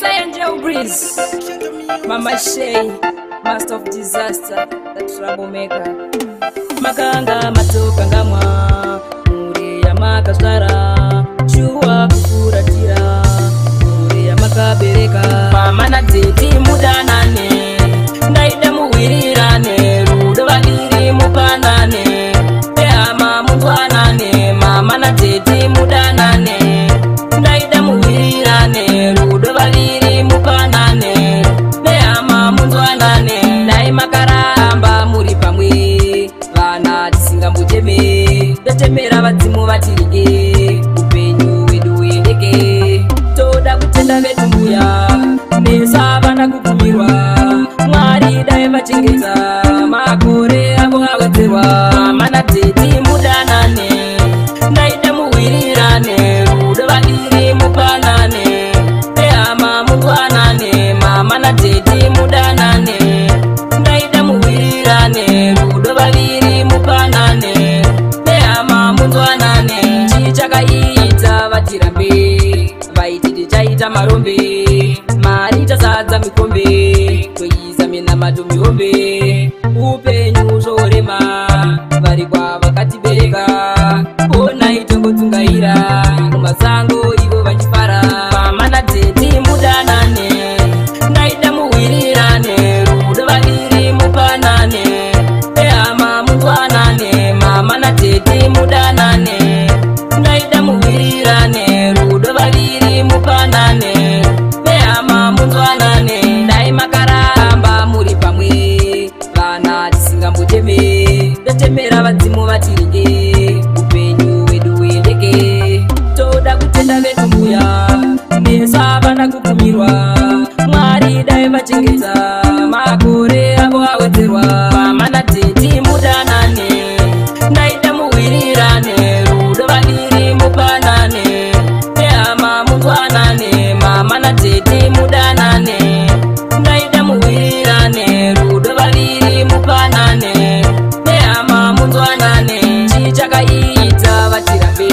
Angel Breeze, Mama Shay, Master of Disaster, the troublemaker. Makanga matoka ngamwa, muri ya makasara, chua kufuratira, muri ya makabereka. Mama na tete mudanane, naida muwirirane, rudo bagiri mupanane, ama mutwanane. Mama na tete mudanane, naida muwirirane, rudo bagiri mupanane, ama mutwanane. Dai makaramba muri pamwe, vana tisinga muteme, datemera vadzimu vatirige, upenyu wedu uendeke. Toda kutenda vetu mbuya, nesa vana kukumirwa, Mwari dai vachengeta, makore avo awedzerwa. Mama na tete mudanane, naida muwirirane, rudo bagiri mupanane, ama mutwanane. Mama na tete mudanane, naida muwirirane, rudo bagiri mupanane, ama mutwanane. Chichakaita vatirambe, vaititi chaita marombe, mari tasadza mikombe, kweisa mina matomihombe. Upenyu zvorema, vari kwavakatibereka, ona itongotsungaira mumasango ivo vachifara. Mama na tete mudanane, naida muwirirane, rudo bagiri mupanane, ama mutwanane. Mama na tete mudanane, naida muwirirane, rudo bagiri mupanane, ama mutwanane. Dai makaramba muri pamwe, vana tisinga muteme, datemera vadzimu vatirige, upenyu wedu uendeke. Toda kutenda vetu mbuya, nesa vana kukumirwa, Mwari dai vachengeta, makore avo awedzerwa. Mama na tete mudanane, naida muwirirane, rudo bagiri mupanane, ama mutwanane. Mama na tete mudanane, naida muwirirane, rudo bagiri mupanane, ama mutwanane. Chichakaita vatirambe,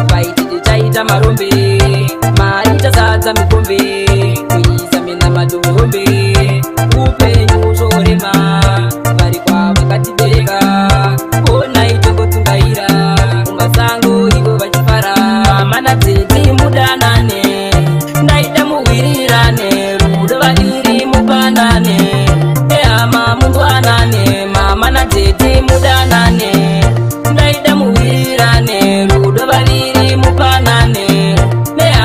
vaititi chaita marombe, mari tasadza mikombe, kuisa mina matomihombe. Upenyu zvorema, vari kwavakatibereka, ona itongotsungaira mumasango ivo vachifara. Mama na tete mudanane, naida muwirirane, rudo bagiri mupanane, ama mutwanane. Mama na tete mudanane, naida muwirirane, rudo bagiri mupanane,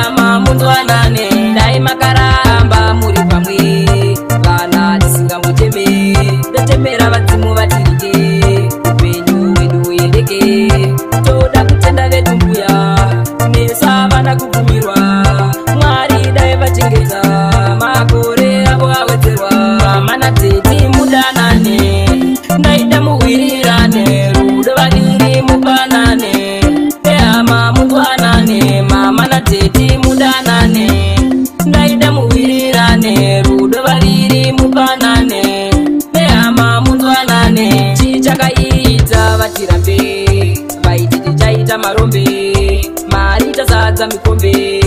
ama mutwanane. Dai makaramba muri pamwe, vana tisinga muteme, datemera vadzimu vatirige, upenyu wedu uendeke. Toda kutenda vetu mbuya, nesa vana kukumirwa, Mwari dai vachengeta, makore avo awedzerwa. Mama na tete mudanane, naida muwirirane, rudo bagiri mupanane, ama mutwanane. Mama na tete mudanane, naida muwirirane, rudo bagiri mupanane, ama mutwanane. Chichakaita vatirambe, vaititi chaita marombe, mari tasadza mikombe,